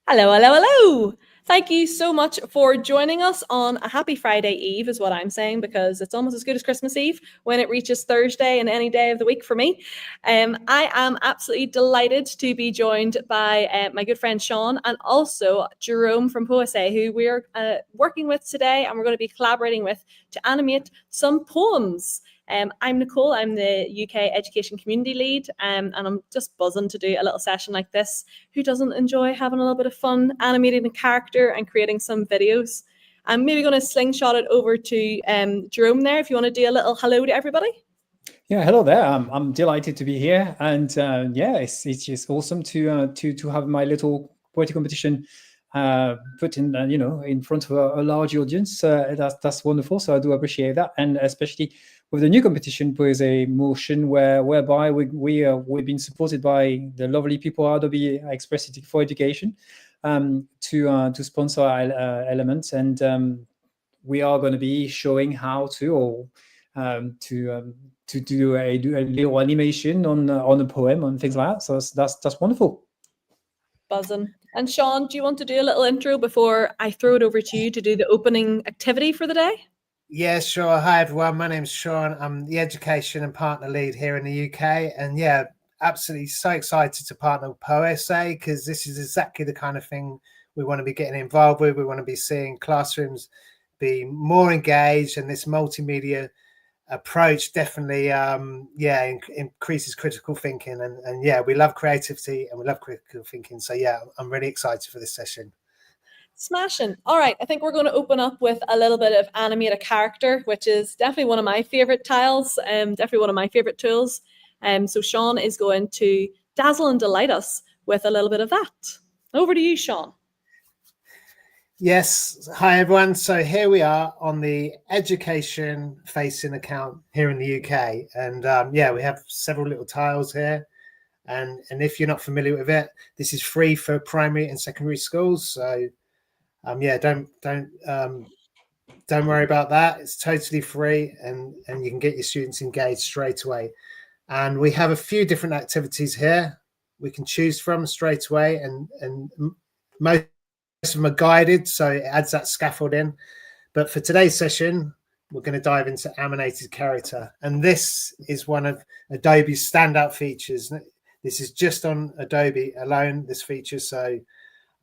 Hello, hello, hello. Thank you so much for joining us on a happy Friday Eve, is what I'm saying, because it's almost as good as Christmas Eve when it reaches Thursday and any day of the week for me. I am absolutely delighted to be joined by my good friend Sean and also Jérôme from Poésíæ, who we're working with today, and we're going to be collaborating with to animate some poems. I'm Nicole, I'm the UK Education Community Lead, and I'm just buzzing to do a little session like this. Who doesn't enjoy having a little bit of fun animating a character and creating some videos? I'm maybe going to slingshot it over to Jérôme there, if you want to do a little hello to everybody. Yeah, hello there. I'm delighted to be here, and yeah, it's just awesome to have my little poetry competition put in in front of a large audience. That's wonderful. So I do appreciate that, and especially with the new competition, Poésíæ Motion, whereby we've been supported by the lovely people at Adobe Express for Education to sponsor our elements, and we are going to be showing how to do a little animation on a poem and things like that. So that's wonderful. Buzzing. And Sean, do you want to do a little intro before I throw it over to you to do the opening activity for the day? Yeah, sure. Hi, everyone. My name's Sean. I'm the Education and Partner Lead here in the UK. And yeah, absolutely so excited to partner with Poésíæ, because this is exactly the kind of thing we want to be getting involved with. We want to be seeing classrooms be more engaged, and this multimedia approach definitely increases critical thinking. And yeah, we love creativity and we love critical thinking. So yeah, I'm really excited for this session. Smashing. All right, I think we're going to open up with a little bit of animate a character, which is definitely one of my favorite tiles, definitely one of my favorite tools. So Sean is going to dazzle and delight us with a little bit of that. Over to you, Sean. Yes. Hi, everyone. So here we are on the education facing account here in the UK. And yeah, we have several little tiles here. And if you're not familiar with it, this is free for primary and secondary schools. So yeah, don't worry about that. It's totally free, and you can get your students engaged straight away. And we have a few different activities here we can choose from straight away, and most of them are guided, so it adds that scaffolding. But for today's session, we're going to dive into animated character, and this is one of Adobe's standout features. This is just on Adobe alone, this feature. So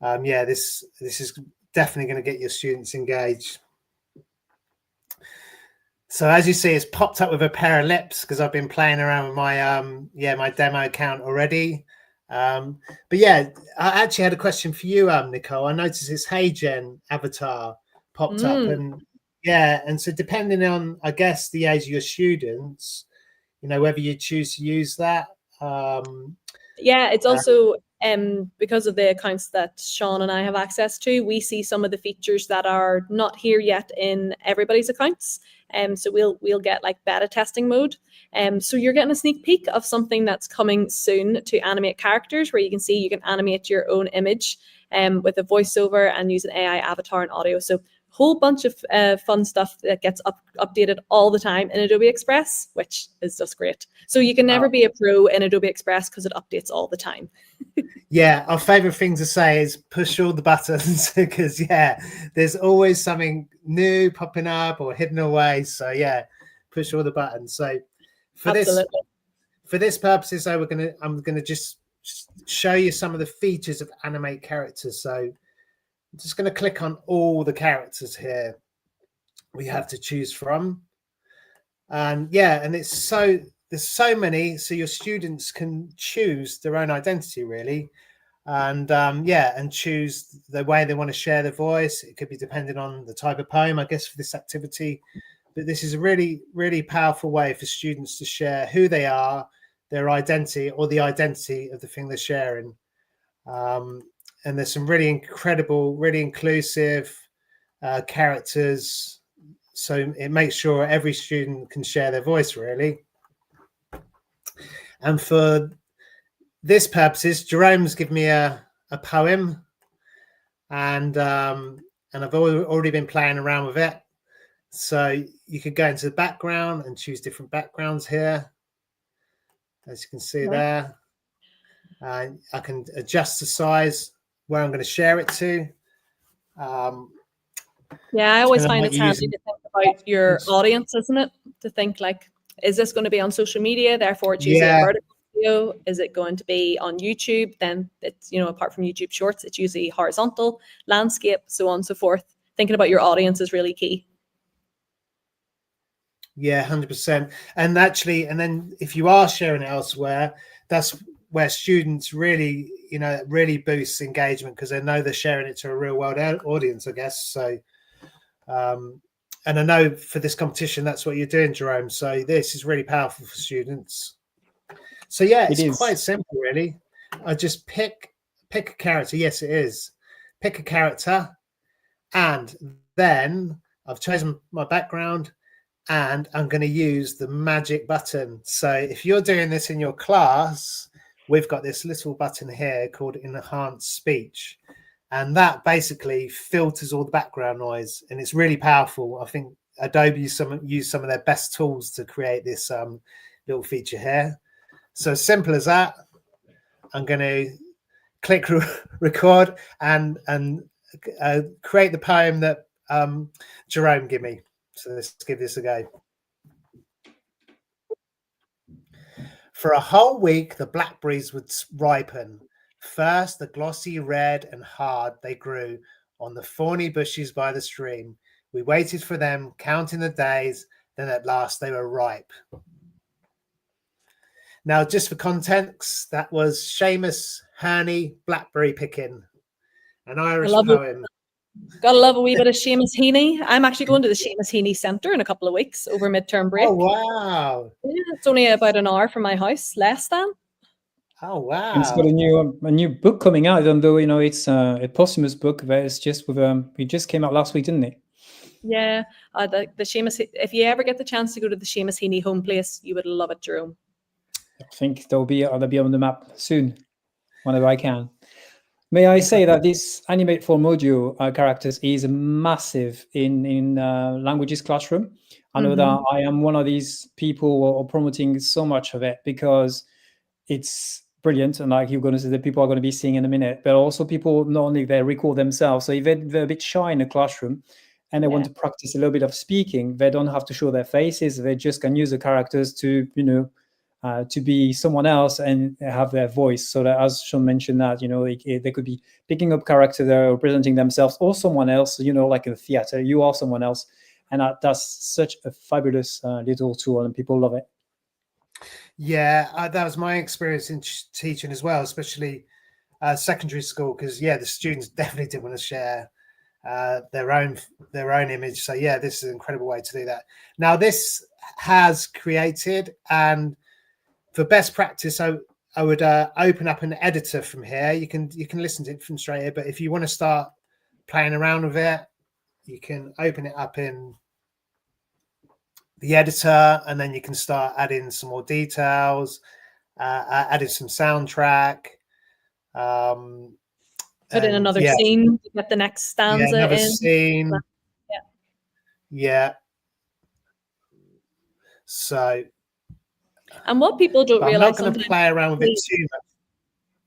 yeah, this is definitely going to get your students engaged. So as you see, it's popped up with a pair of lips because I've been playing around with my my demo account already. But yeah, I actually had a question for you, Nicole. I noticed this Hey Gen avatar popped up, and yeah, and so depending on, I guess, the age of your students, whether you choose to use that. Yeah, it's also because of the accounts that Sean and I have access to, we see some of the features that are not here yet in everybody's accounts. So we'll get like beta testing mode. So you're getting a sneak peek of something that's coming soon to animate characters, where you can see you can animate your own image with a voiceover and use an AI avatar and audio. So whole bunch of fun stuff that gets updated all the time in Adobe Express, which is just great. So you can never be a pro in Adobe Express because it updates all the time. Yeah, our favorite thing to say is push all the buttons, because yeah, there's always something new popping up or hidden away. So yeah, push all the buttons. So for this purposes, so I'm gonna just show you some of the features of animate characters. So I'm just going to click on all the characters here we have to choose from. And yeah, and there's so many, so your students can choose their own identity, really. And yeah, and choose the way they want to share their voice. It could be depending on the type of poem, I guess, for this activity. But this is a really, really powerful way for students to share who they are, their identity, or the identity of the thing they're sharing. And there's some really incredible, really inclusive characters. So it makes sure every student can share their voice, really. And for this purposes, Jerome's given me a poem, and I've already been playing around with it. So you could go into the background and choose different backgrounds here, as you can see there. I can adjust the size where I'm going to share it to. Yeah, I always And I find might it's use handy to think about your audience, isn't it? To think like, is this going to be on social media? Therefore, it's usually a Yeah. vertical video. Is it going to be on YouTube? Then it's, you know, apart from YouTube Shorts, it's usually horizontal, landscape, so on and so forth. Thinking about your audience is really key. Yeah, 100%. And actually, and then if you are sharing it elsewhere, that's where students really, you know, really boosts engagement because they know they're sharing it to a real world audience, I guess. So, and I know for this competition, that's what you're doing, Jérôme. So this is really powerful for students. So yeah, it's quite simple, really. I just pick a character. Yes, it is. Pick a character, and then I've chosen my background, and I'm going to use the magic button. So if you're doing this in your class, we've got this little button here called Enhance Speech. And that basically filters all the background noise. And it's really powerful. I think Adobe used some of their best tools to create this little feature here. So simple as that. I'm going to click record and create the poem that Jérôme gave me. So let's give this a go. For a whole week, the blackberries would ripen. First, the glossy red and hard they grew on the thorny bushes by the stream. We waited for them, counting the days. Then at last they were ripe. Now, just for context, that was Seamus Hearney Blackberry Picking, an Irish poem. Gotta love a wee bit of Seamus Heaney. I'm actually going to the Seamus Heaney Centre in a couple of weeks over midterm break. Oh, wow. Yeah, it's only about an hour from my house, less than. Oh, wow. And it's got a new book coming out, even though, you know, it's a posthumous book, but it's just with it just came out last week, didn't it? Yeah, the Seamus. If you ever get the chance to go to the Seamus Heaney home place, you would love it, Jérôme. I think they'll be on the map soon, whenever I can. May I say that this Animate for Mojo characters is massive in languages classroom. I know that I am one of these people who are promoting so much of it because it's brilliant, and like you're going to say, the people are going to be seeing in a minute, but also people not only they record themselves, so if they're a bit shy in a classroom and they want to practice a little bit of speaking, they don't have to show their faces, they just can use the characters to, you know, to be someone else and have their voice. So that, as Sean mentioned, that, you know, they could be picking up character that are presenting themselves or someone else, you know, like in the theater, you are someone else, and that's such a fabulous little tool, and people love it. Yeah, that was my experience in teaching as well, especially secondary school, because the students definitely didn't want to share their own image. So yeah, this is an incredible way to do that. Now this has created, and for best practice, I would open up an editor from here. You can listen to it from straight here, but if you want to start playing around with it, you can open it up in the editor, and then you can start adding some more details, adding some soundtrack. Put in another scene to get the next stanza in. Another scene. Yeah. So. And what people don't realize. I'm not going to play around with it too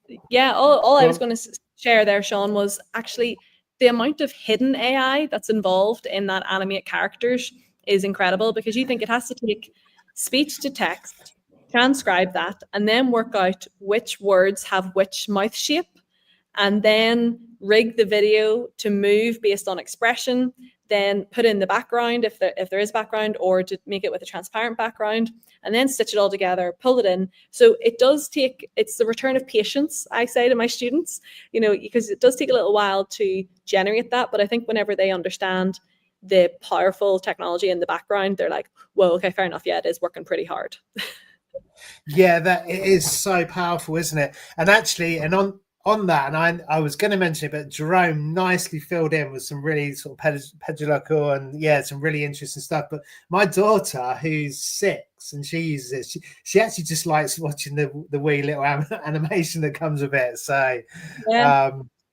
much. Yeah, all I was going to share there, Sean, was actually the amount of hidden AI that's involved in that animate characters is incredible, because you think it has to take speech to text, transcribe that, and then work out which words have which mouth shape, and then rig the video to move based on expression, then put in the background if there is background, or to make it with a transparent background, and then stitch it all together, pull it in. So it does take, it's the return of patience, I say to my students, you know, because it does take a little while to generate that. But I think whenever they understand the powerful technology in the background, they're like, well, okay, fair enough. Yeah, it is working pretty hard. Yeah, that it is so powerful, isn't it? And actually, and on that, and I was going to mention it, but Jérôme nicely filled in with some really sort of pedagogical and some really interesting stuff. But my daughter, who's 6, and she uses it, she actually just likes watching the wee little animation that comes with it. So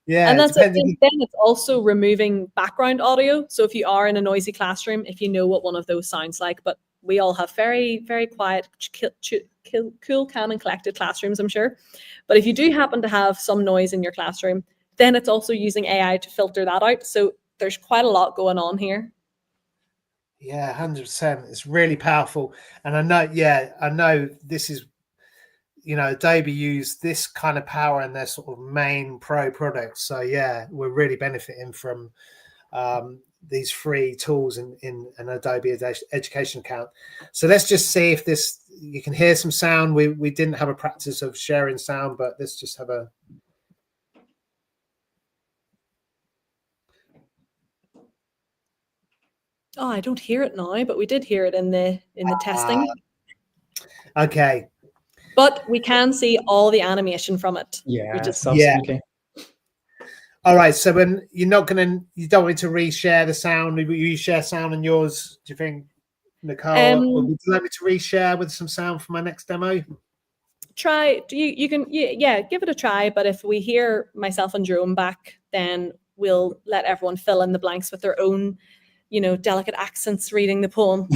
and that's it. Then it's also removing background audio. So if you are in a noisy classroom, if you know what one of those sounds like, but we all have very, very quiet, cool, calm and collected classrooms, I'm sure. But if you do happen to have some noise in your classroom, then it's also using AI to filter that out. So there's quite a lot going on here. Yeah, 100%. It's really powerful. And I know this is, Adobe use this kind of power in their sort of main pro products. So yeah, we're really benefiting from these free tools in an Adobe education account. So let's just see if you can hear some sound. We didn't have a practice of sharing sound, but let's just have a. Oh, I don't hear it now, but we did hear it in the testing. Okay. But we can see all the animation from it. Yeah, absolutely. All right. So when you don't want me to reshare the sound. You share sound in yours. Do you think, Nicole? Would you like me to reshare with some sound for my next demo? Try. You can give it a try. But if we hear myself and Jérôme back, then we'll let everyone fill in the blanks with their own, delicate accents reading the poem.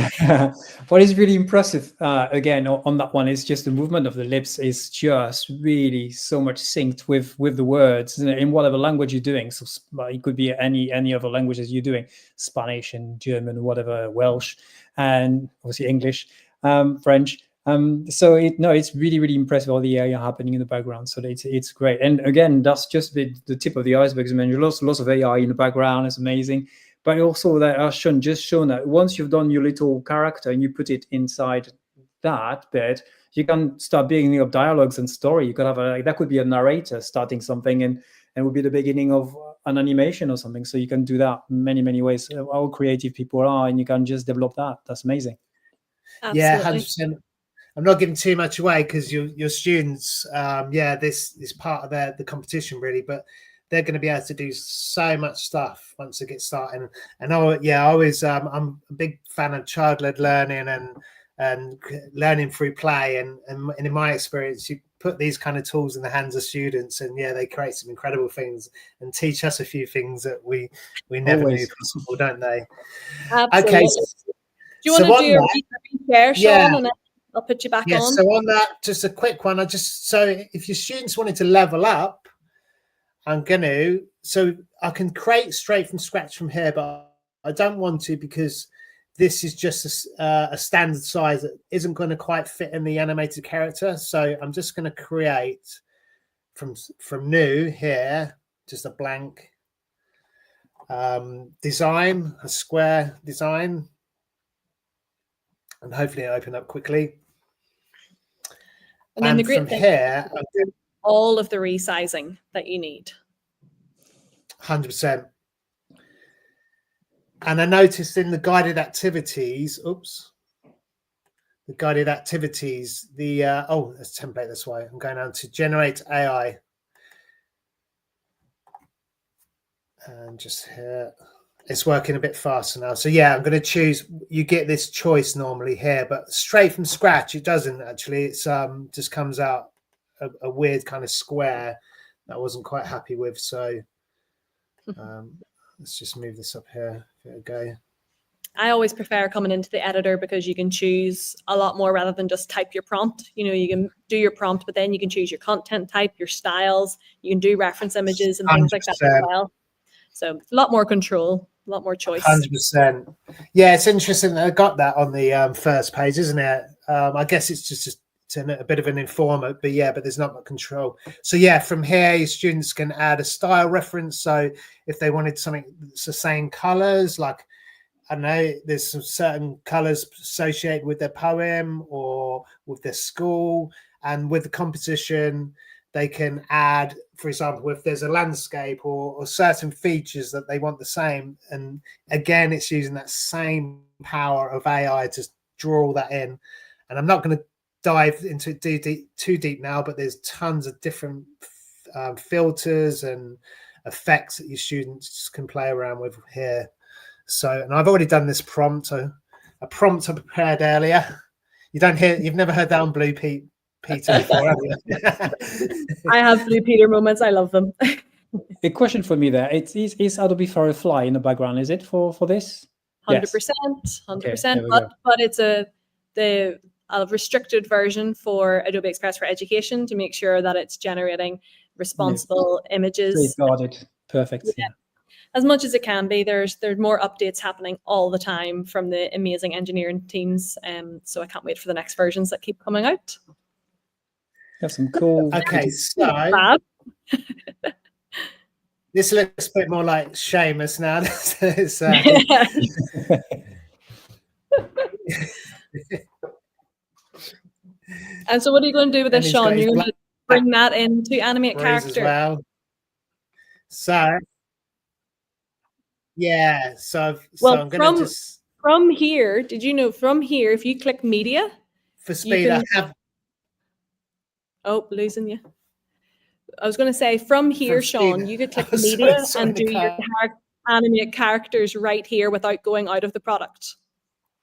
What is really impressive, again, on that one is just the movement of the lips is just really so much synced with the words in whatever language you're doing. So it could be any other languages you're doing, Spanish and German, whatever, Welsh, and obviously English, French. So it's really, really impressive all the AI happening in the background. So it's great. And again, that's just the tip of the iceberg. As I mentioned, lots of AI in the background. It's amazing. But also that has shown that once you've done your little character and you put it inside that bit, you can start building up dialogues and story. You could have that could be a narrator starting something and would be the beginning of an animation or something. So you can do that many, many ways. How creative people are, and you can just develop that. That's amazing. Absolutely. Yeah, 100%. I'm not giving too much away because your students, this is part of the competition really, but they're going to be able to do so much stuff once they get started. And I'm a big fan of child-led learning and learning through play. And in my experience, you put these kind of tools in the hands of students, and they create some incredible things and teach us a few things that we never knew possible, don't they? Absolutely. Okay. Do you want to do a share, Sean, and then I'll put you back on? So on that, just a quick one. So if your students wanted to level up, so I can create straight from scratch from here, but I don't want to because this is just a standard size that isn't going to quite fit in the animated character. So I'm just going to create from new here, just a blank design, a square design, and hopefully it'll open up quickly. And then the great thing here, all of the resizing that you need. 100%. And I noticed in the guided activities, let's template this way. I'm going down to generate AI. And just here, it's working a bit faster now. So I'm going to choose, you get this choice normally here, but straight from scratch, it doesn't actually. It's just comes out a weird kind of square that I wasn't quite happy with. So let's just move this up here. There we go. I always prefer coming into the editor because you can choose a lot more rather than just type your prompt. You can do your prompt, but then you can choose your content type, your styles. You can do reference images and things like that as well. So a lot more control, a lot more choice. 100%. Yeah, it's interesting that I got that on the first page, isn't it? I guess it's just a bit of an informer, but there's not much control. So from here, your students can add a style reference. So if they wanted something that's the same colors, like, I don't know, there's some certain colors associated with their poem or with their school, and with the composition, they can add, for example, if there's a landscape or certain features that they want the same. And again, it's using that same power of AI to draw all that in. And I'm not going to dive into it too deep now, but there's tons of different filters and effects that your students can play around with here. So, and I've already done this prompt. So a prompt I prepared earlier. You've never heard that on Blue Peter before, have you? I have Blue Peter moments. I love them. A question for me there. Is Adobe Firefly in the background? Is it for this? 100%, 100%. But it's the restricted version for Adobe Express for Education to make sure that it's generating responsible images. Safeguarded. Perfect. Yeah. As much as it can be. There's more updates happening all the time from the amazing engineering teams. So I can't wait for the next versions that keep coming out. Have some cool. Okay, so Fab. this looks a bit more like Seamus now. It's, and so what are you going to do with this, he's got Sean? his You're going to bring that into animate character. as well. So yeah, so I'm going to just from here. Did you know from here, if you click media for speed, I have. Oh, losing you. I was going to say from here, Sean, you could click Sorry, media and do your animate characters right here without going out of the product.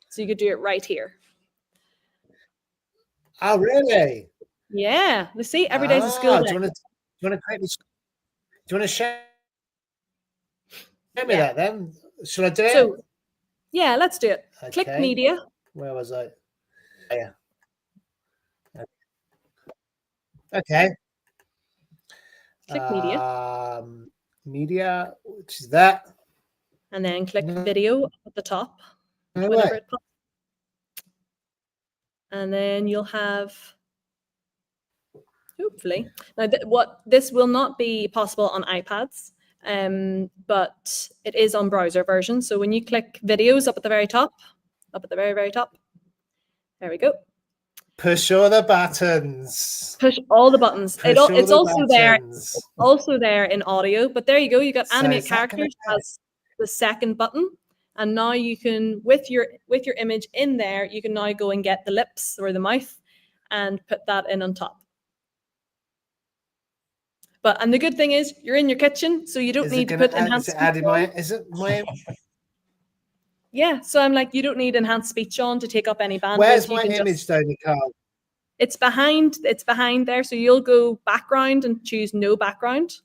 So you could do it right here. Oh, really? Yeah. Let's see. Every day's a school day. Do you want to share me that then? Should I do it? So, yeah, let's do it. Okay. Click media. Where was I? Oh, yeah. Okay. Click media. Media, which is that. And then click video at the top. No whenever way. it pops. And then you'll have, hopefully, now this will not be possible on iPads, but it is on browser version. So when you click videos up at the very top, very top, there we go. Push all the buttons. Push all the buttons. It's also there in audio, but there you go. You got animate characters as the second button. And now you can, with your image in there, you can now go and get the lips or the mouth and put that in on top. And the good thing is you're in your kitchen, so you don't need to put enhanced speech. Yeah, so I'm like, you don't need enhanced speech on to take up any bandwidth. Where's my image though, Nicole? It's behind there. So you'll go background and choose no background.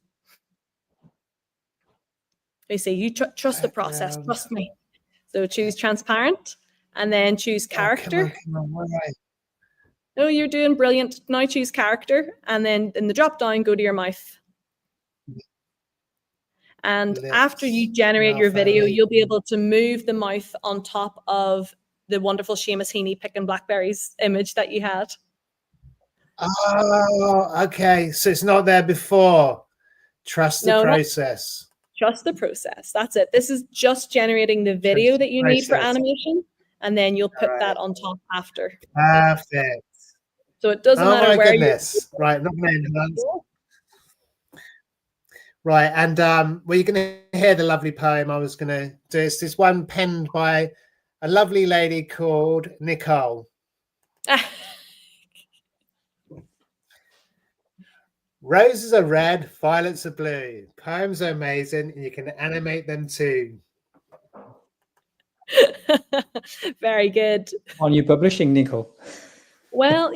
You see, you trust the process, trust me. So choose transparent and then choose character. Come on, Oh, you're doing brilliant. Now choose character and then in the drop down, go to your mouth. And after you generate your video, you'll be able to move the mouth on top of the wonderful Seamus Heaney picking blackberries image that you had. Oh, okay. So it's not there before. Trust the process. Trust the process. That's it. This is just generating the video that you need for animation, and then you'll put that on top after. Perfect. So it doesn't matter where you're. Right, not going to Right, and well, you're going to hear the lovely poem I was going to do. It's this one penned by a lovely lady called Nicole. Roses are red, violets are blue. Poems are amazing, and you can animate them too. Very good. Are you publishing, Nicole? Well,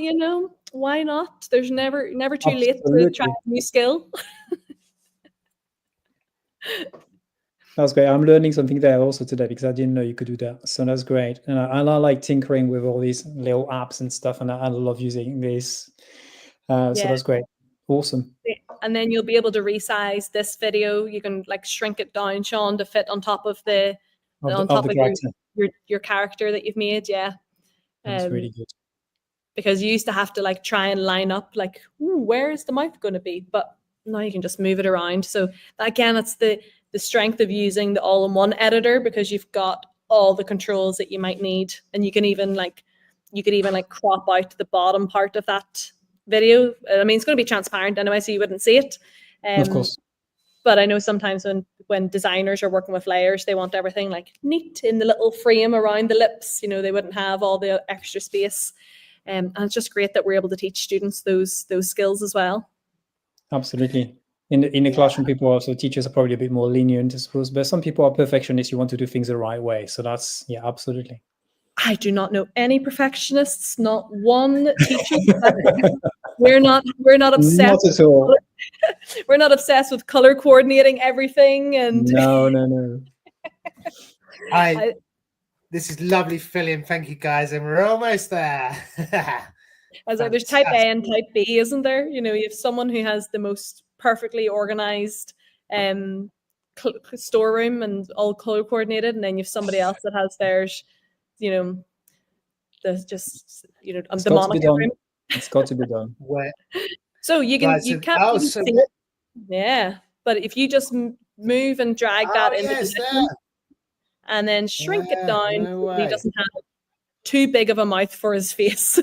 why not? There's never too late to try a new skill. That's great. I'm learning something there also today because I didn't know you could do that. So that's great. And I like tinkering with all these little apps and stuff, and I love using this. So that's great. Awesome. And then you'll be able to resize this video. You can like shrink it down, Sean, to fit on top of your character that you've made. Yeah. That's really good. Because you used to have to like try and line up like, where is the mouth going to be? But now you can just move it around. So again, that's the strength of using the all-in-one editor, because you've got all the controls that you might need, and you could even crop out the bottom part of that video. I mean, it's going to be transparent anyway, so you wouldn't see it. Of course. But I know sometimes when designers are working with layers, they want everything like neat in the little frame around the lips. They wouldn't have all the extra space. And it's just great that we're able to teach students those skills as well. Absolutely. In the classroom, teachers are probably a bit more lenient, I suppose, but some people are perfectionists. You want to do things the right way. So that's, absolutely. I do not know any perfectionists, not one teacher. We're not obsessed. Not at all. We're not obsessed with color coordinating everything. And no. This is lovely filling. Thank you, guys, and we're almost there. There's type A and type B, isn't there? You have someone who has the most perfectly organized storeroom and all color coordinated, and then you have somebody else that has theirs, you know, there's just, you know, It's the got to be monitor done. room. It's got to be done. Where, So you can right, you so, can't oh, really so see it. Yeah, but if you just move and drag that into yes, position there. and then shrink it Yeah, down no so that he way. doesn't have too big of a mouth for his face.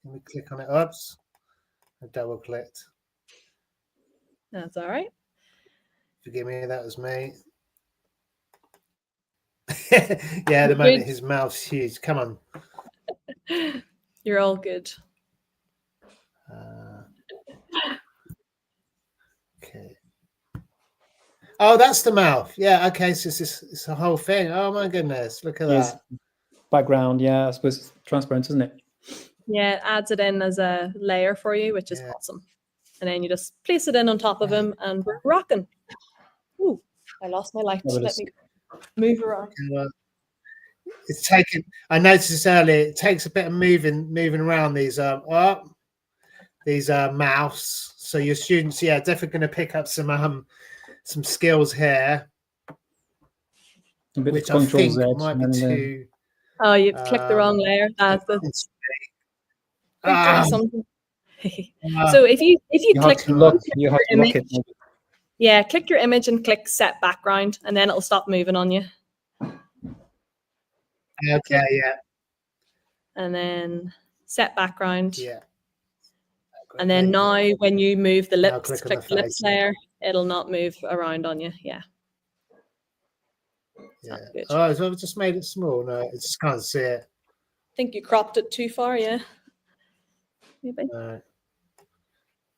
Let me click on it. Oops, I double clicked. That's all right. Forgive me, that was me. Yeah, the moment his mouth's huge. Come on. You're all good. Okay. Oh, that's the mouth. Yeah. Okay. So it's a whole thing. Oh my goodness! Look at Yes. that. Background, yeah, I suppose it's transparent, isn't it? Yeah, it adds it in as a layer for you, which is awesome. And then you just place it in on top of him, and we're rocking. Ooh, I lost my light. Let me move around. It's taken. I noticed earlier. It takes a bit of moving around these mouths. So your students, yeah, definitely going to pick up some skills here. A bit which of I think Control Z might be too. Oh, you clicked the wrong layer. That's something. So if you click you have to lock it. Yeah, click your image and click set background, and then it'll stop moving on you. Okay, yeah. And then set background. Yeah. And then now when you move the lips, click the lips layer, it'll not move around on you. Yeah. Yeah. Oh, so I've just made it small. No, I just can't see it. I think you cropped it too far, yeah. Maybe.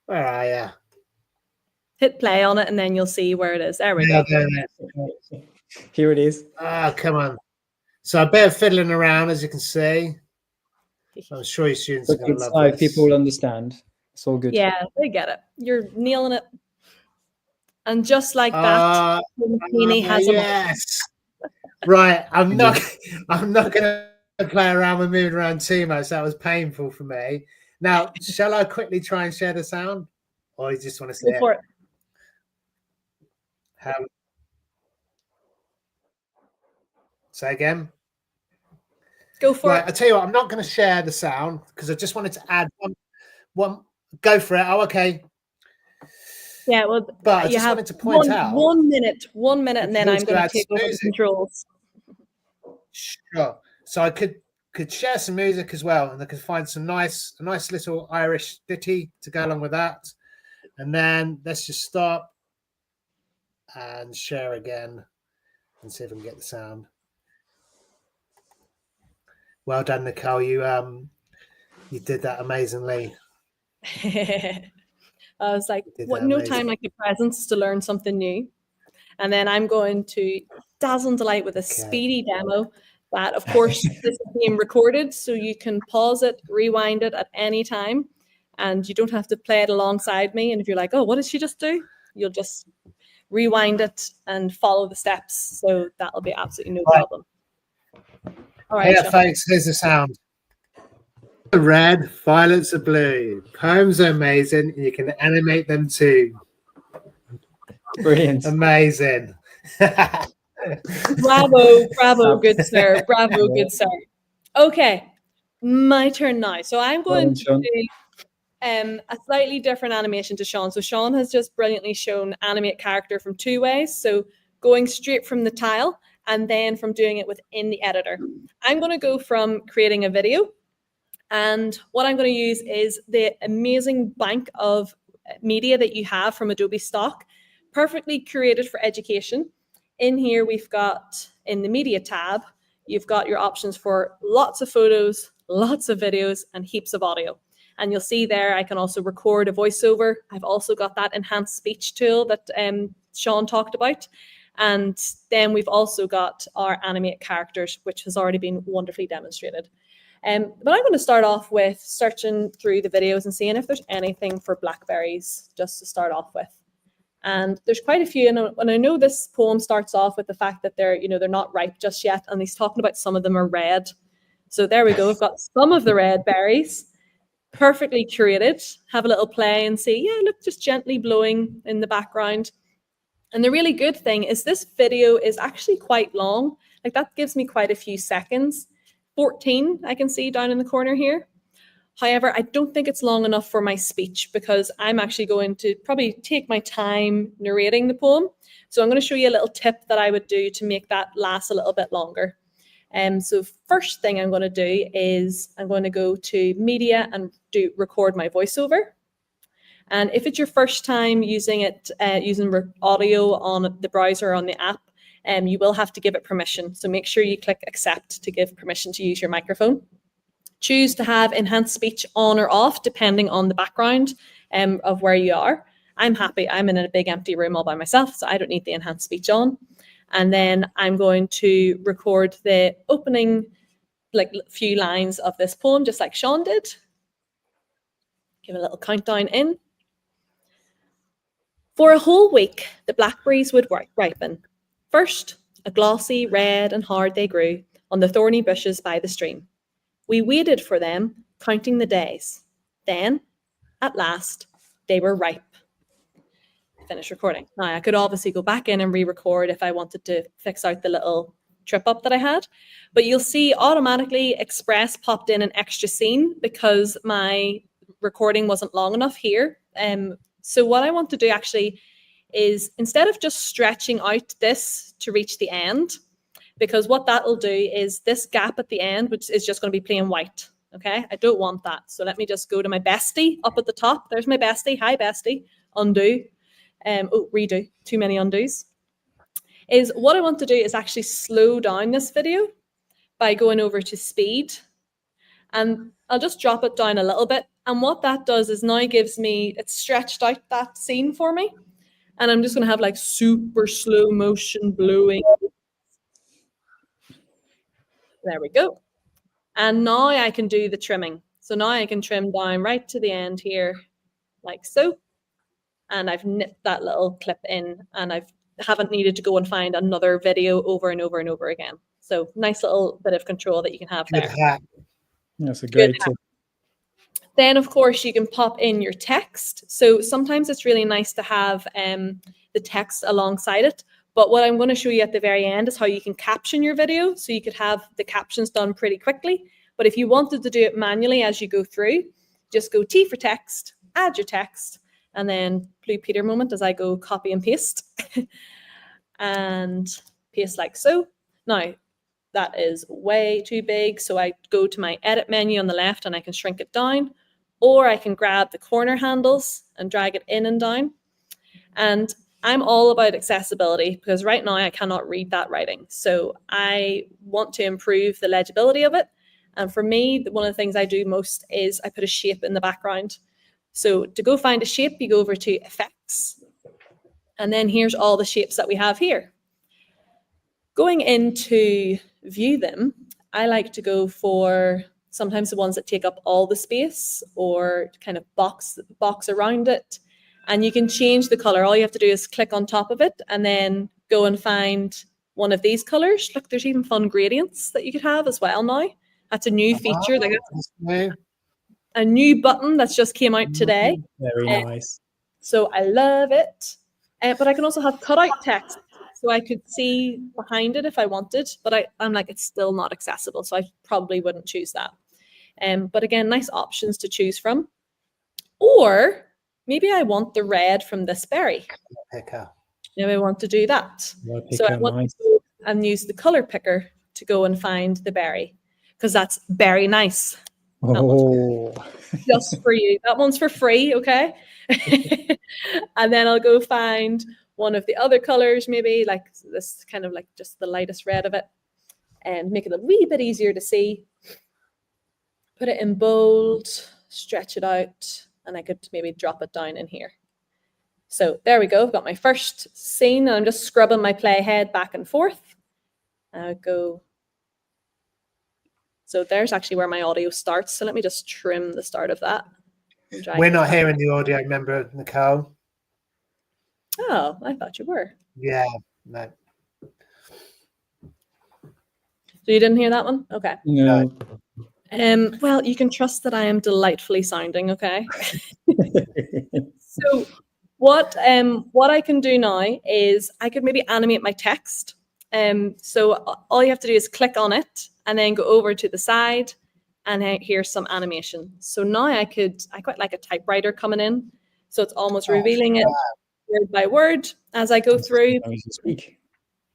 Where are you? Hit play on it and then you'll see where it is. There we go. Here it is. Ah, come on. So a bit of fiddling around, as you can see. I'm sure your students are going to love this. People will understand. It's all good. Yeah, they get it. You're nailing it. And just like that, has yes. Right. I'm not going to play around with moving around too much. That was painful for me. Now, shall I quickly try and share the sound? Or you just want to see Go for it? Say again? Go for it. I tell you what, I'm not going to share the sound because I just wanted to add one. Go for it. Oh, okay. Yeah, well, but I just wanted to point out 1 minute, and then I'm going to take over the controls. Sure. So I could share some music as well, and I could find a nice little Irish ditty to go along with that. And then let's just stop and share again and see if we can get the sound. Well done, Nicole. You did that amazingly. I was like, what? No time like the presents to learn something new. And then I'm going to dazzle and delight with a speedy demo that, of course, this is being recorded, so you can pause it, rewind it at any time, and you don't have to play it alongside me. And if you're like, oh, what did she just do? You'll just rewind it and follow the steps. So that'll be absolutely no problem. All right, yeah, folks, here's the sound. Red, violets are blue. Poems are amazing. You can animate them too. Brilliant. Amazing. Bravo, good sir. Bravo, good sir. Okay, my turn now. So I'm going to do a slightly different animation to Sean. So Sean has just brilliantly shown animate character from 2 ways. So going straight from the tile and then from doing it within the editor. I'm going to go from creating a video. And what I'm going to use is the amazing bank of media that you have from Adobe stock, perfectly curated for education. In here, we've got, in the media tab, you've got your options for lots of photos, lots of videos, and heaps of audio. And you'll see there, I can also record a voiceover. I've also got that enhanced speech tool that Sean talked about. And then we've also got our animate characters, which has already been wonderfully demonstrated. But I'm going to start off with searching through the videos and seeing if there's anything for blackberries, just to start off with. And there's quite a few, and I know this poem starts off with the fact that they're not ripe just yet, and he's talking about some of them are red. So there we go. We've got some of the red berries. perfectly curated. Have a little play and see, yeah, look, just gently blowing in the background. And the really good thing is this video is actually quite long. Like that gives me quite a few seconds. 14, I can see down in the corner here. However, I don't think it's long enough for my speech because I'm actually going to probably take my time narrating the poem. So I'm going to show you a little tip that I would do to make that last a little bit longer. So first thing I'm going to do is I'm going to go to media and record my voiceover. And if it's your first time using it, using audio on the browser or on the app, you will have to give it permission. So make sure you click accept to give permission to use your microphone. Choose to have enhanced speech on or off, depending on the background of where you are. I'm happy. I'm in a big empty room all by myself, so I don't need the enhanced speech on. And then I'm going to record the opening few lines of this poem, just like Sean did. Give a little countdown in. For a whole week, the blackberries would ripen. First, a glossy red and hard they grew on the thorny bushes by the stream. We waited for them, counting the days. Then, at last, they were ripe. Finish recording. Now, I could obviously go back in and re-record if I wanted to fix out the little trip up that I had, but you'll see automatically Express popped in an extra scene because my recording wasn't long enough here. So what I want to do actually is instead of just stretching out this to reach the end, because what that'll do is this gap at the end, which is just going to be plain white. Okay, I don't want that. So let me just go to my bestie up at the top. There's my bestie. Hi, bestie. Undo. Redo. Too many undos. Is what I want to do is actually slow down this video by going over to speed. And I'll just drop it down a little bit. And what that does is now gives me, it's stretched out that scene for me. And I'm just going to have like super slow motion blowing. There we go. And now I can do the trimming. So now I can trim down right to the end here, like so. And I've nipped that little clip in and haven't needed to go and find another video over and over and over again. So nice little bit of control that you can have there. Good hack. That's a great tip. Then, of course, you can pop in your text. So sometimes it's really nice to have the text alongside it. But what I'm going to show you at the very end is how you can caption your video. So you could have the captions done pretty quickly. But if you wanted to do it manually as you go through, just go T for text, add your text, and then Blue Peter moment as I go copy and paste. And paste like so. Now, that is way too big. So I go to my edit menu on the left and I can shrink it down. Or I can grab the corner handles and drag it in and down. And I'm all about accessibility because right now I cannot read that writing. So I want to improve the legibility of it. And for me, one of the things I do most is I put a shape in the background. So to go find a shape, you go over to Effects. And then here's all the shapes that we have here. Going into view them, I like to go for sometimes the ones that take up all the space or kind of box around it. And you can change the color. All you have to do is click on top of it and then go and find one of these colors. Look, there's even fun gradients that you could have as well now. That's a new feature. A new button that's just came out today. Very nice. So I love it. But I can also have cutout text. So I could see behind it if I wanted. But I'm like, it's still not accessible. So I probably wouldn't choose that. But again, nice options to choose from. Or maybe I want the red from this berry. Maybe I want to do that. So I want to go and use the color picker to go and find the berry. Because that's very nice. Oh, just for you. That one's for free, okay? And then I'll go find one of the other colors, maybe like this kind of like just the lightest red of it, and make it a wee bit easier to see. Put it in bold, stretch it out, and I could maybe drop it down in here. So there we go. I've got my first scene, and I'm just scrubbing my playhead back and forth. I'll go. So there's actually where my audio starts. So let me just trim the start of that. We're not hearing the audio, remember, Nicole? Oh, I thought you were. Yeah, no. So you didn't hear that one? Okay. no. Well, you can trust that I am delightfully sounding, okay? So what I can do now is I could maybe animate my text. So all you have to do is click on it and then go over to the side, and here's some animation. So now I quite like a typewriter coming in. So it's almost revealing it word by word as I go through. Speak.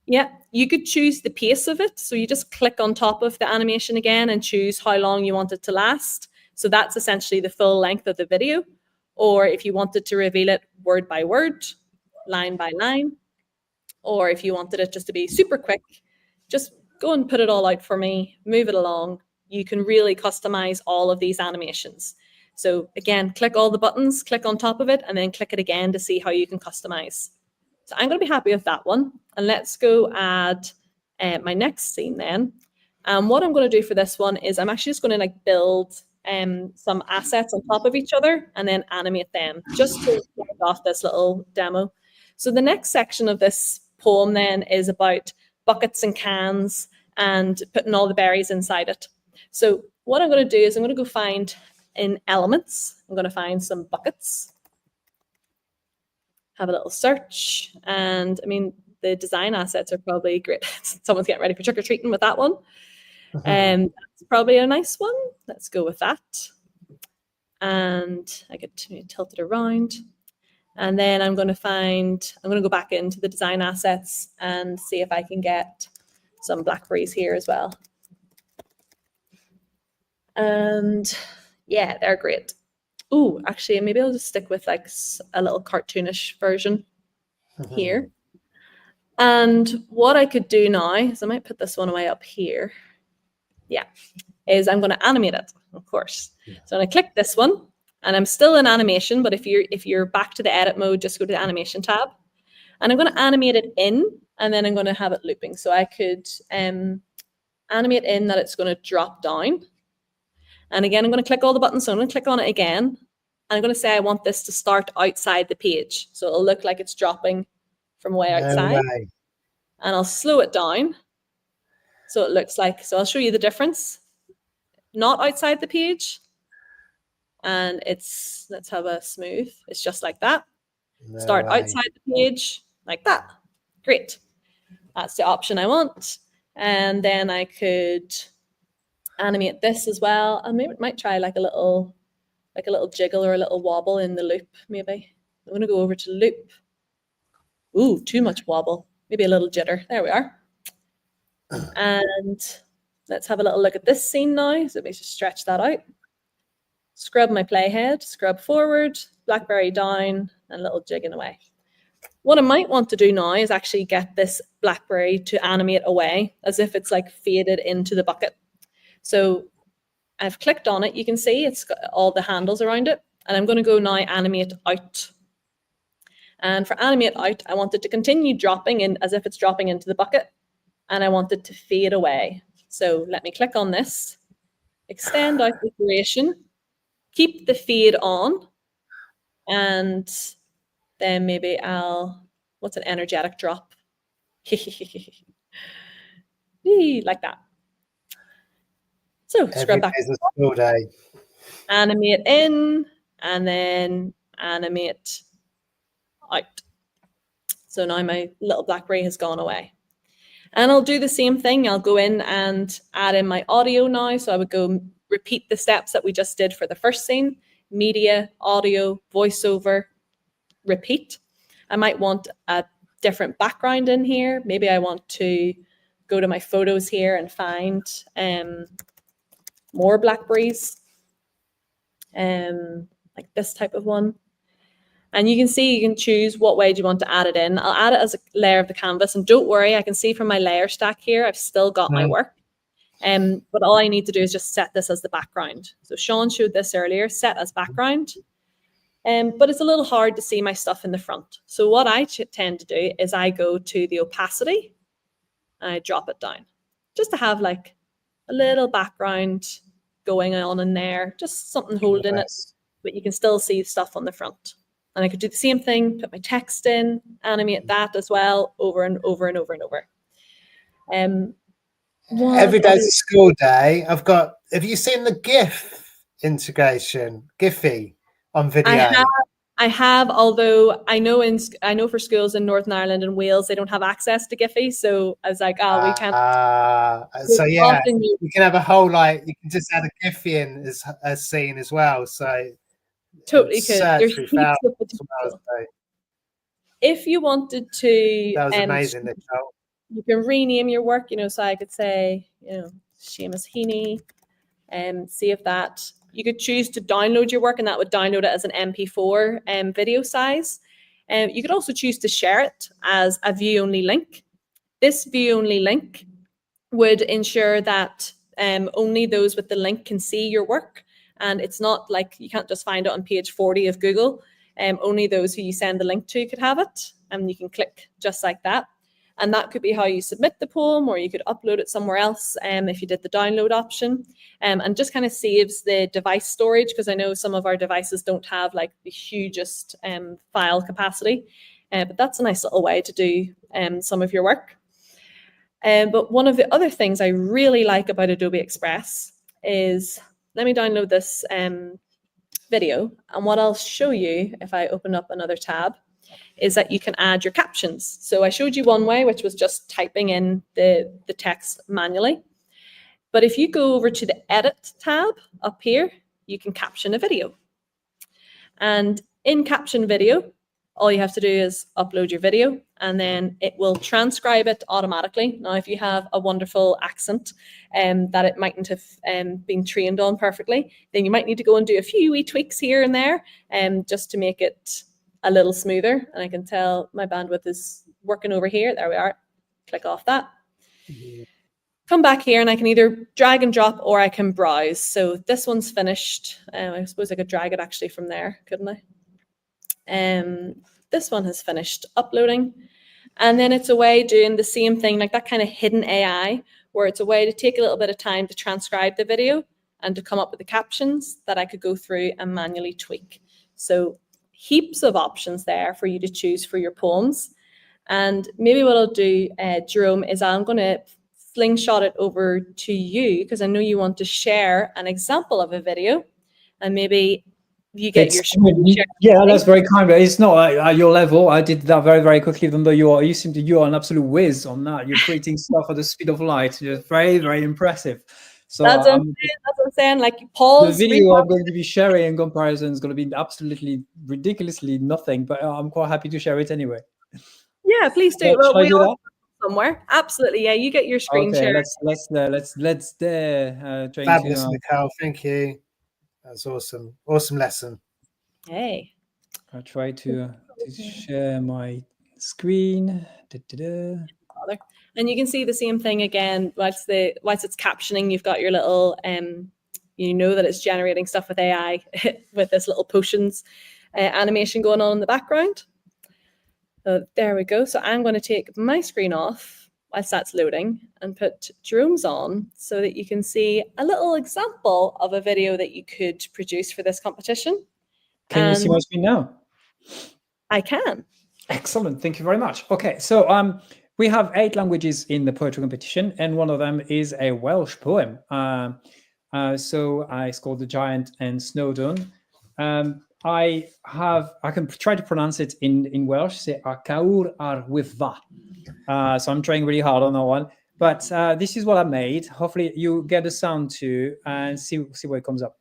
Yeah, you could choose the pace of it. So you just click on top of the animation again and choose how long you want it to last. So that's essentially the full length of the video. Or if you wanted to reveal it word by word, line by line, or if you wanted it just to be super quick, just go and put it all out for me, move it along. You can really customize all of these animations. So again, click all the buttons, click on top of it, and then click it again to see how you can customize. So I'm going to be happy with that one. And let's go add my next scene then. What I'm going to do for this one is I'm actually just going to like build some assets on top of each other and then animate them just to start off this little demo. So the next section of this poem then is about buckets and cans and putting all the berries inside it. So what I'm going to do is I'm going to go find in elements, I'm going to find some buckets, have a little search, and I mean, the design assets are probably great. Someone's getting ready for trick-or-treating with that one. That's probably a nice one. Let's go with that. And I get to tilt it around. And then I'm going to go back into the design assets and see if I can get some blackberries here as well. And yeah, they're great. Oh, actually, maybe I'll just stick with like a little cartoonish version here. And what I could do now is I might put this one away up here. Yeah, is I'm going to animate it, of course. Yeah. So I'm going to click this one, and I'm still in animation, but if you're back to the edit mode, just go to the animation tab. And I'm going to animate it in, and then I'm going to have it looping. So I could animate in that it's going to drop down. And again, I'm going to click all the buttons, so I'm going to click on it again. And I'm going to say I want this to start outside the page. So it'll look like it's dropping from way outside. No. And I'll slow it down. So it looks like, so I'll show you the difference. Not outside the page. And let's have a smooth. It's just like that. No Start way. Outside the page, like that. Great. That's the option I want. And then I could animate this as well. I might try like a little jiggle or a little wobble in the loop, maybe. I'm going to go over to loop. Ooh, too much wobble. Maybe a little jitter. There we are. And let's have a little look at this scene now. So let me just stretch that out. Scrub my playhead, scrub forward, blackberry down, and a little jigging away. What I might want to do now is actually get this blackberry to animate away as if it's like faded into the bucket. So I've clicked on it. You can see it's got all the handles around it. And I'm going to go now animate out. And for animate out, I want it to continue dropping in as if it's dropping into the bucket. And I want it to fade away. So let me click on this, extend out the duration, keep the fade on, and then maybe what's an energetic drop? Like that. So scrub back. Animate in, and then animate out. So now my little blackberry has gone away. And I'll do the same thing. I'll go in and add in my audio now. So I would go repeat the steps that we just did for the first scene. Media, audio, voiceover, repeat. I might want a different background in here. Maybe I want to go to my photos here and find more blackberries, like this type of one. And you can see, you can choose what way do you want to add it in. I'll add it as a layer of the canvas. And don't worry, I can see from my layer stack here, I've still got my work. But all I need to do is just set this as the background. So Sean showed this earlier, set as background. But it's a little hard to see my stuff in the front. So what I tend to do is I go to the opacity and I drop it down just to have like a little background going on in there, just something holding it, but you can still see stuff on the front. And I could do the same thing, put my text in, animate that as well, over and over and over and over. Every day's a school day. I've got have you seen the GIF integration, Giphy on video? I have, although I know for schools in Northern Ireland and Wales, they don't have access to Giphy. So I was like, we can't. So yeah, you can have a whole you can just add a Giphy in as scene as well. So totally could. There's heaps of potential. If you wanted to, that was amazing, Nicole. You can rename your work. So I could say, Seamus Heaney, and save that. You could choose to download your work, and that would download it as an MP4 video size. You could also choose to share it as a view-only link. This view-only link would ensure that only those with the link can see your work, and it's not like you can't just find it on page 40 of Google. Only those who you send the link to could have it, and you can click just like that. And that could be how you submit the poem, or you could upload it somewhere else if you did the download option. And just kind of saves the device storage, because I know some of our devices don't have like the hugest file capacity. But that's a nice little way to do some of your work. But one of the other things I really like about Adobe Express is, let me download this video. And what I'll show you if I open up another tab is that you can add your captions. So I showed you one way, which was just typing in the text manually. But if you go over to the Edit tab up here, you can caption a video. And in Caption Video, all you have to do is upload your video, and then it will transcribe it automatically. Now, if you have a wonderful accent that it mightn't have been trained on perfectly, then you might need to go and do a few wee tweaks here and there just to make it a little smoother. And I can tell my bandwidth is working over here. There we are. Click off that. Come back here, and I can either drag and drop, or I can browse. So this one's finished. I suppose I could drag it actually from there, couldn't I? This one has finished uploading. And then it's a way doing the same thing, like that kind of hidden AI, where it's a way to take a little bit of time to transcribe the video and to come up with the captions that I could go through and manually tweak. So heaps of options there for you to choose for your poems. And maybe what I'll do, Jérôme, is I'm going to slingshot it over to you, because I know you want to share an example of a video, and maybe you get your screen share. Yeah, that's very kind, but it's not at your level. I did that very, very quickly, even though you are an absolute whiz on that. You're creating stuff at the speed of light. You're very, very impressive. So that's what I'm saying. Like, pause. The video I'm going to be sharing in comparison is going to be absolutely ridiculously nothing, but I'm quite happy to share it anyway. Yeah, please do. Shall I do that? Somewhere, absolutely. Yeah, you get your screen share. Let's fabulous, Nicole. Thank you. That's awesome. Awesome lesson. Hey. I'll try to share my screen. And you can see the same thing again. Whilst it's captioning, you've got your little, you know that it's generating stuff with AI with this little potions animation going on in the background. So there we go. So I'm going to take my screen off whilst that's loading and put Jérôme's on, so that you can see a little example of a video that you could produce for this competition. Can you see my screen now? I can. Excellent. Thank you very much. Okay, so we have 8 languages in the poetry competition, and one of them is a Welsh poem. So it's called The Giant and Snowdon. I can try to pronounce it in Welsh. Say Cawr ar Wyddfa. So I'm trying really hard on that one. But this is what I made. Hopefully you get the sound too, and see what comes up.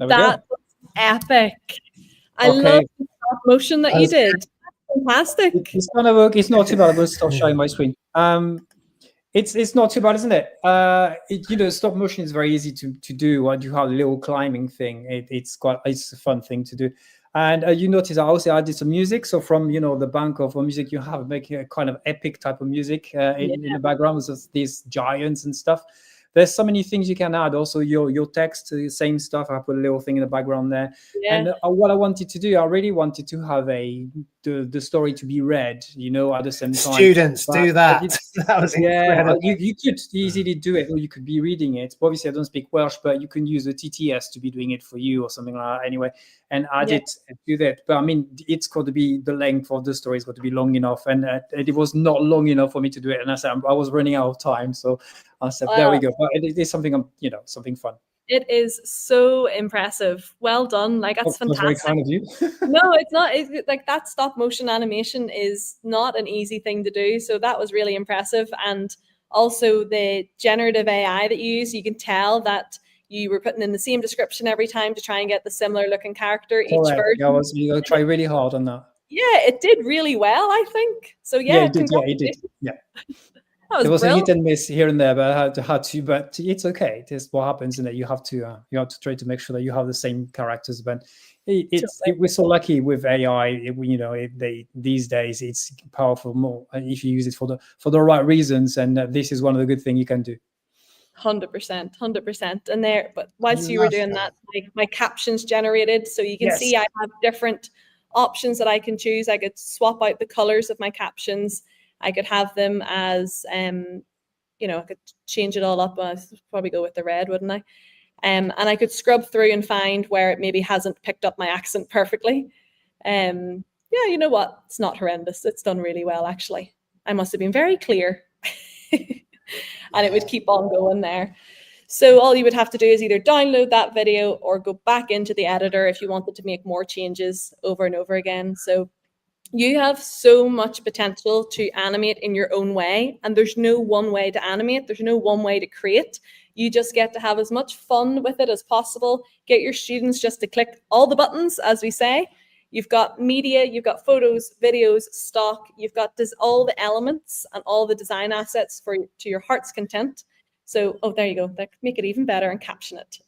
There we go. That was epic. I Okay. love the stop motion that you That's did. Fantastic. It's gonna work. It's not too bad. I'm going to stop sharing my screen. It's not too bad, isn't it? Stop motion is very easy to do. When you have a little climbing thing, it's a fun thing to do. And you notice I also added some music. So from the bank of music you have, making a kind of epic type of music in the background with these giants and stuff. There's so many things you can add. Also your text, the same stuff. I put a little thing in the background there. Yeah. And what I wanted to do, I really wanted to have the story to be read, at the same time. Students do that. That was incredible. You could easily do it, or you could be reading it. Obviously, I don't speak Welsh, but you can use the TTS to be doing it for you or something like that anyway, and add it to that. But I mean, it's got to be, the length of the story has got to be long enough, and it was not long enough for me to do it. And I said I was running out of time, so I said, there we go. But it is something, something fun. It is so impressive. Well done. Like, that's fantastic. Very kind of you. No, it's not. Like, that stop motion animation is not an easy thing to do. So that was really impressive. And also the generative AI that you use, you can tell that you were putting in the same description every time to try and get the similar looking character each version. You try really hard on that. Yeah, it did really well, I think. So yeah, it did. Yeah. There was brilliant. a hit and miss here and there, but I had to. But it's okay. It's what happens, and that you have to try to make sure that you have the same characters. But we're so lucky with AI. These days it's powerful more if you use it for the right reasons, and this is one of the good things you can do. 100%. And but whilst you were doing that, my captions generated, so you can see I have different options that I can choose. I could swap out the colors of my captions. I could have them as, I could change it all up. I'd probably go with the red, wouldn't I? And I could scrub through and find where it maybe hasn't picked up my accent perfectly. You know what? It's not horrendous. It's done really well, actually. I must have been very clear. And it would keep on going there. So all you would have to do is either download that video or go back into the editor if you wanted to make more changes over and over again. So you have so much potential to animate in your own way, and there's no one way to animate. There's no one way to create. You just get to have as much fun with it as possible. Get your students just to click all the buttons, as we say. You've got media, you've got photos, videos, stock. You've got all the elements and all the design assets to your heart's content. So, there you go. Make it even better and caption it.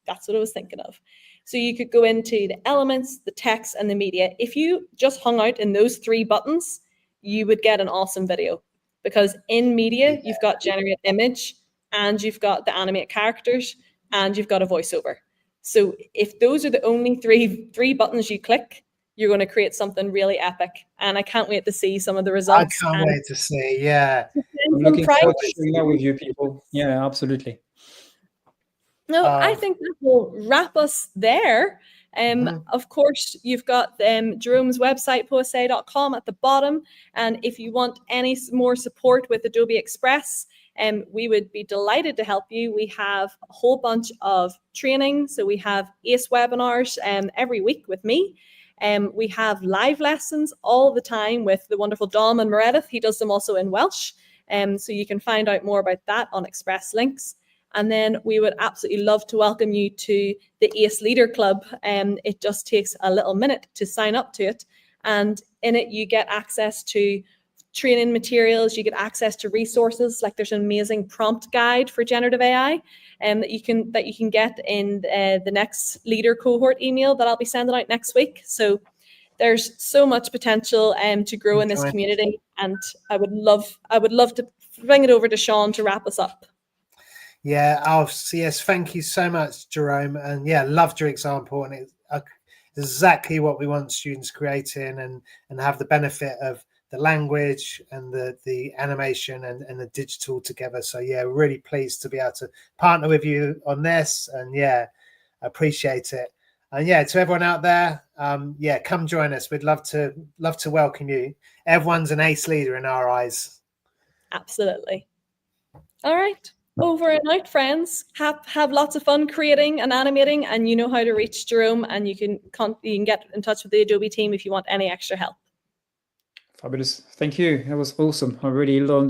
That's what I was thinking of. So you could go into the elements, the text, and the media. If you just hung out in those 3 buttons, you would get an awesome video, because in media, you've got generate image, and you've got the animate characters, and you've got a voiceover. So if those are the only three buttons you click, you're going to create something really epic. And I can't wait to see some of the results. I can't wait to see. Yeah. I'm looking forward to sharing that with you people. Yeah, absolutely. No, I think that will wrap us there. Of course, you've got Jérôme's website, poésíæ.com, at the bottom. And if you want any more support with Adobe Express, we would be delighted to help you. We have a whole bunch of training. So we have ACE webinars every week with me. We have live lessons all the time with the wonderful Dom and Meredith. He does them also in Welsh. So you can find out more about that on Express Links. And then we would absolutely love to welcome you to the ACE Leader Club. It just takes a little minute to sign up to it. And in it, you get access to training materials, you get access to resources. Like, there's an amazing prompt guide for generative AI that you can get in the next leader cohort email that I'll be sending out next week. So there's so much potential to grow in this community. And I would love to bring it over to Sean to wrap us up. Yeah, yes, thank you so much, Jérôme. And yeah, loved your example, and it's exactly what we want students creating and have the benefit of the language and the animation and the digital together. So yeah, really pleased to be able to partner with you on this, and yeah, appreciate it. And yeah, to everyone out there, come join us. We'd love to welcome you. Everyone's an ACE leader in our eyes. Get all right. Over and out, friends. Have lots of fun creating and animating, and you know how to reach Jérôme, and you can get in touch with the Adobe team if you want any extra help. Fabulous. Thank you. That was awesome. I really learned